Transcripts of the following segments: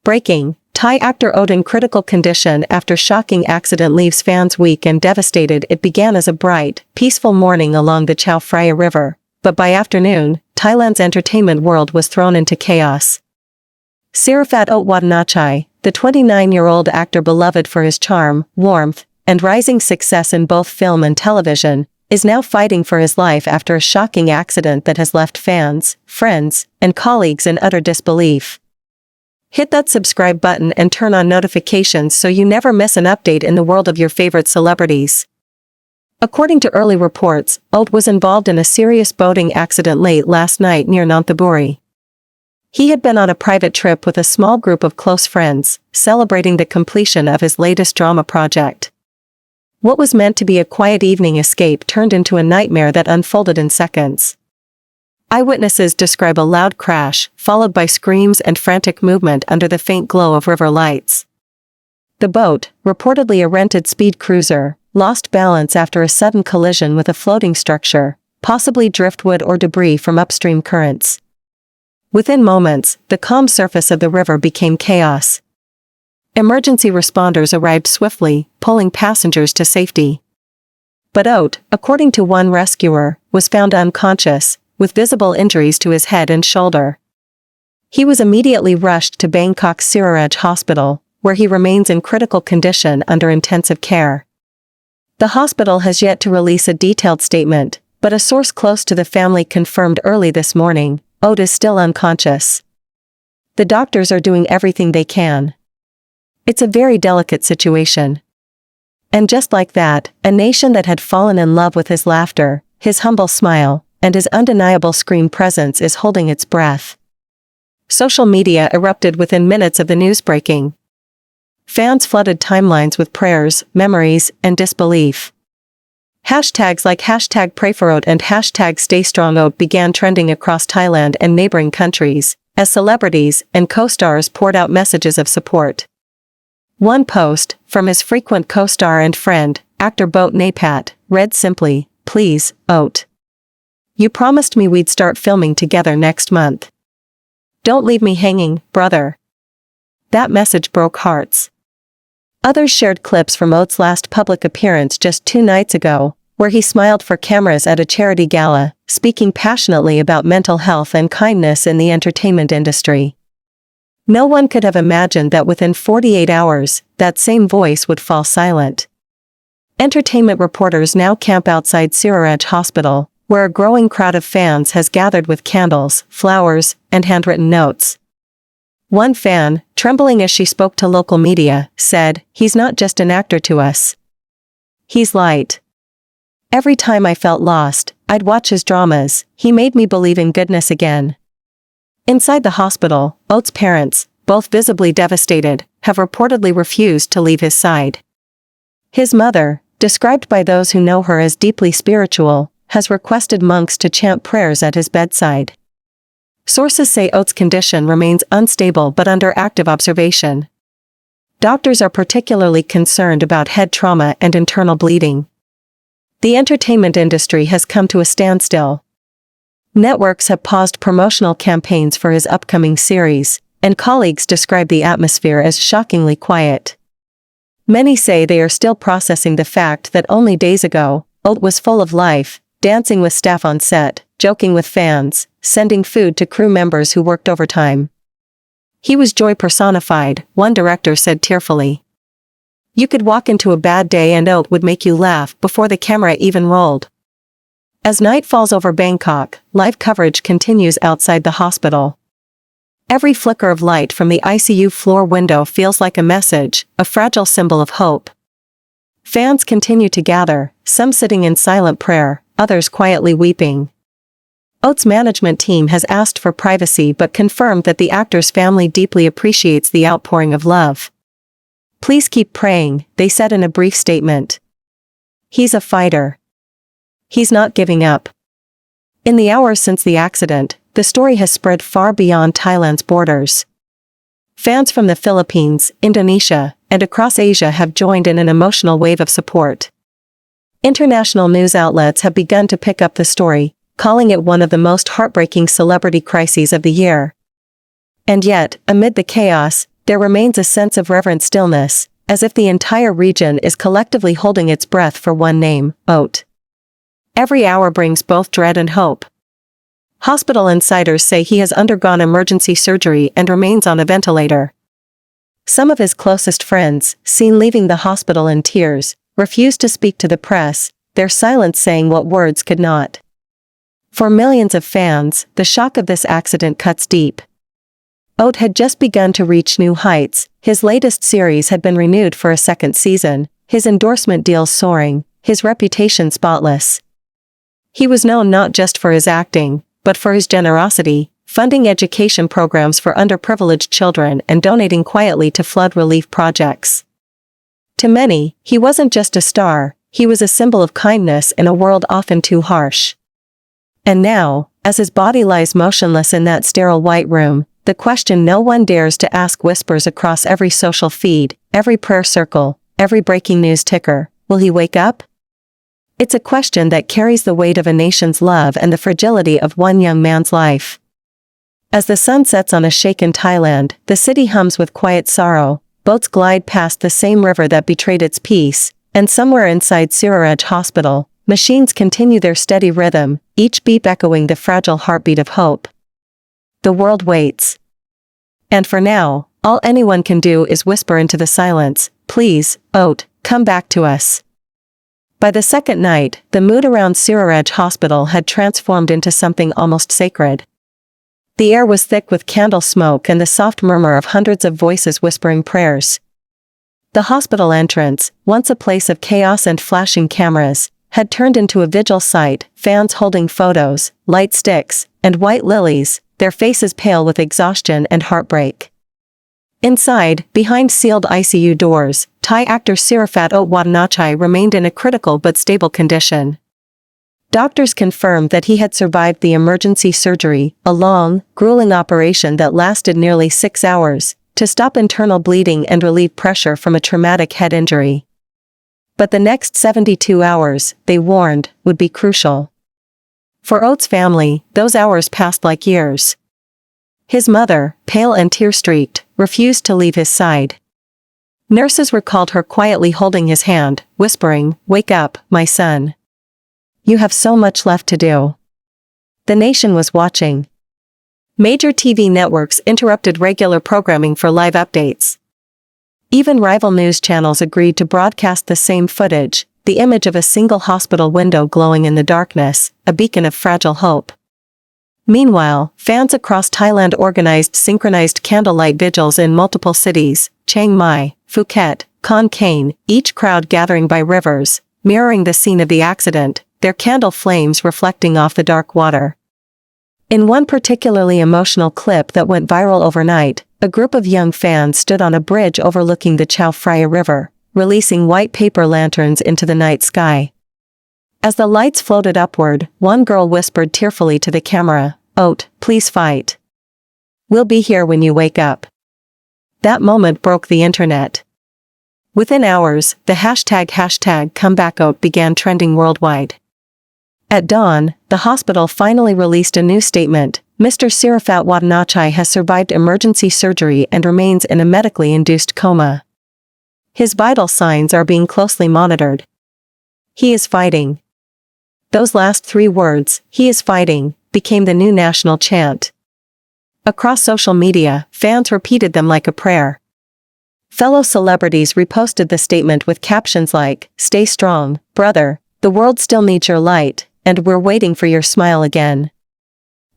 Breaking: Thai actor Oat in critical condition after shocking accident leaves fans weak and devastated. It began as a bright, peaceful morning along the Chao Phraya River, but by afternoon, Thailand's entertainment world was thrown into chaos. Siraphat Wattanachai, the 29-year-old actor beloved for his charm, warmth, and rising success in both film and television, is now fighting for his life after a shocking accident that has left fans, friends, and colleagues in utter disbelief. Hit that subscribe button and turn on notifications so you never miss an update in the world of your favorite celebrities. According to early reports, Oat was involved in a serious boating accident late last night near Nonthaburi. He had been on a private trip with a small group of close friends, celebrating the completion of his latest drama project. What was meant to be a quiet evening escape turned into a nightmare that unfolded in seconds. Eyewitnesses describe a loud crash, followed by screams and frantic movement under the faint glow of river lights. The boat, reportedly a rented speed cruiser, lost balance after a sudden collision with a floating structure, possibly driftwood or debris from upstream currents. Within moments, the calm surface of the river became chaos. Emergency responders arrived swiftly, pulling passengers to safety. But Oat, according to one rescuer, was found unconscious, with visible injuries to his head and shoulder. He was immediately rushed to Bangkok's Siraphat Hospital, where he remains in critical condition under intensive care. The hospital has yet to release a detailed statement, but a source close to the family confirmed early this morning, Oat is still unconscious. The doctors are doing everything they can. It's a very delicate situation. And just like that, a nation that had fallen in love with his laughter, his humble smile, and his undeniable screen presence is holding its breath. Social media erupted within minutes of the news breaking. Fans flooded timelines with prayers, memories, and disbelief. Hashtags like #PrayForOat and #StayStrongOat began trending across Thailand and neighboring countries, as celebrities and co-stars poured out messages of support. One post, from his frequent co-star and friend, actor boatyongyut, read simply, "Please, Oat. You promised me we'd start filming together next month. Don't leave me hanging, brother." That message broke hearts. Others shared clips from Oat's last public appearance just 2 nights ago, where he smiled for cameras at a charity gala, speaking passionately about mental health and kindness in the entertainment industry. No one could have imagined that within 48 hours, that same voice would fall silent. Entertainment reporters now camp outside Siraphat Hospital, where a growing crowd of fans has gathered with candles, flowers, and handwritten notes. One fan, trembling as she spoke to local media, said, "He's not just an actor to us. He's light. Every time I felt lost, I'd watch his dramas. He made me believe in goodness again." Inside the hospital, Oat's parents, both visibly devastated, have reportedly refused to leave his side. His mother, described by those who know her as deeply spiritual, has requested monks to chant prayers at his bedside. Sources say Oat's condition remains unstable but under active observation. Doctors are particularly concerned about head trauma and internal bleeding. The entertainment industry has come to a standstill. Networks have paused promotional campaigns for his upcoming series, and colleagues describe the atmosphere as shockingly quiet. Many say they are still processing the fact that only days ago, Oat was full of life, dancing with staff on set, joking with fans, sending food to crew members who worked overtime. He was joy personified, one director said tearfully. You could walk into a bad day and Oat would make you laugh before the camera even rolled. As night falls over Bangkok, live coverage continues outside the hospital. Every flicker of light from the ICU floor window feels like a message, a fragile symbol of hope. Fans continue to gather, some sitting in silent prayer, others quietly weeping. Oat's management team has asked for privacy but confirmed that the actor's family deeply appreciates the outpouring of love. Please keep praying, they said in a brief statement. He's a fighter. He's not giving up. In the hours since the accident, the story has spread far beyond Thailand's borders. Fans from the Philippines, Indonesia, and across Asia have joined in an emotional wave of support. International news outlets have begun to pick up the story, calling it one of the most heartbreaking celebrity crises of the year. And yet, amid the chaos, there remains a sense of reverent stillness, as if the entire region is collectively holding its breath for one name, Oat. Every hour brings both dread and hope. Hospital insiders say he has undergone emergency surgery and remains on a ventilator. Some of his closest friends, seen leaving the hospital in tears, refused to speak to the press, their silence saying what words could not. For millions of fans, the shock of this accident cuts deep. Oat had just begun to reach new heights, his latest series had been renewed for a second season, his endorsement deals soaring, his reputation spotless. He was known not just for his acting, but for his generosity, funding education programs for underprivileged children and donating quietly to flood relief projects. To many, he wasn't just a star, he was a symbol of kindness in a world often too harsh. And now, as his body lies motionless in that sterile white room, the question no one dares to ask whispers across every social feed, every prayer circle, every breaking news ticker: will he wake up? It's a question that carries the weight of a nation's love and the fragility of one young man's life. As the sun sets on a shaken Thailand, the city hums with quiet sorrow, boats glide past the same river that betrayed its peace, and somewhere inside Siraphat Hospital, machines continue their steady rhythm, each beep echoing the fragile heartbeat of hope. The world waits. And for now, all anyone can do is whisper into the silence, "Please, Oat, come back to us." By the second night, the mood around Siraphat Hospital had transformed into something almost sacred. The air was thick with candle smoke and the soft murmur of hundreds of voices whispering prayers. The hospital entrance, once a place of chaos and flashing cameras, had turned into a vigil site, fans holding photos, light sticks, and white lilies, their faces pale with exhaustion and heartbreak. Inside, behind sealed ICU doors, Thai actor Siraphat Wattanachai remained in a critical but stable condition. Doctors confirmed that he had survived the emergency surgery, a long, grueling operation that lasted nearly 6 hours, to stop internal bleeding and relieve pressure from a traumatic head injury. But the next 72 hours, they warned, would be crucial. For Oat's family, those hours passed like years. His mother, pale and tear-streaked, refused to leave his side. Nurses recalled her quietly holding his hand, whispering, "Wake up, my son. You have so much left to do." The nation was watching. Major TV networks interrupted regular programming for live updates. Even rival news channels agreed to broadcast the same footage, the image of a single hospital window glowing in the darkness, a beacon of fragile hope. Meanwhile, fans across Thailand organized synchronized candlelight vigils in multiple cities: Chiang Mai, Phuket, Khon Kaen, each crowd gathering by rivers, mirroring the scene of the accident, their candle flames reflecting off the dark water. In one particularly emotional clip that went viral overnight, a group of young fans stood on a bridge overlooking the Chao Phraya River, releasing white paper lanterns into the night sky. As the lights floated upward, one girl whispered tearfully to the camera, "Oat, please fight. We'll be here when you wake up." That moment broke the internet. Within hours, the hashtag #ComebackOat began trending worldwide. At dawn, the hospital finally released a new statement: Mr. Siraphat Wattanachai has survived emergency surgery and remains in a medically induced coma. His vital signs are being closely monitored. He is fighting. Those last 3 words, "he is fighting," became the new national chant. Across social media, fans repeated them like a prayer. Fellow celebrities reposted the statement with captions like, "Stay strong, brother, the world still needs your light, and we're waiting for your smile again."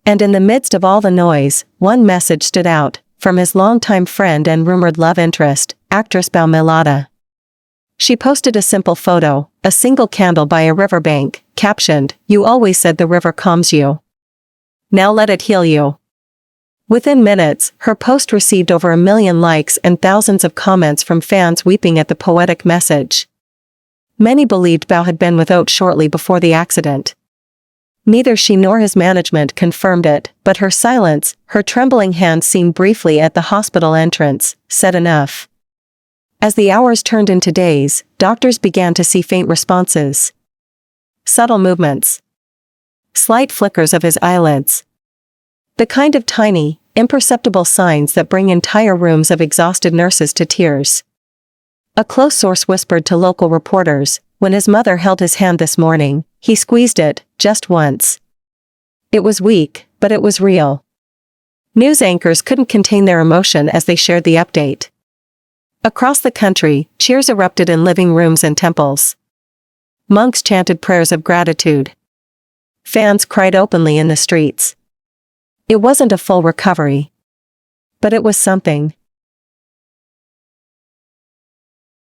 And in the midst of all the noise, one message stood out, from his longtime friend and rumored love interest, actress Bao Melada. She posted a simple photo, a single candle by a riverbank, captioned, "You always said the river calms you. Now let it heal you." Within minutes, her post received over 1 million likes and thousands of comments from fans weeping at the poetic message. Many believed Bao had been with Oat shortly before the accident. Neither she nor his management confirmed it, but her silence, her trembling hand seen briefly at the hospital entrance, said enough. As the hours turned into days, doctors began to see faint responses. Subtle movements. Slight flickers of his eyelids. The kind of tiny, imperceptible signs that bring entire rooms of exhausted nurses to tears. A close source whispered to local reporters, when his mother held his hand this morning, he squeezed it, just once. It was weak, but it was real. News anchors couldn't contain their emotion as they shared the update. Across the country, cheers erupted in living rooms and temples. Monks chanted prayers of gratitude. Fans cried openly in the streets. It wasn't a full recovery. But it was something.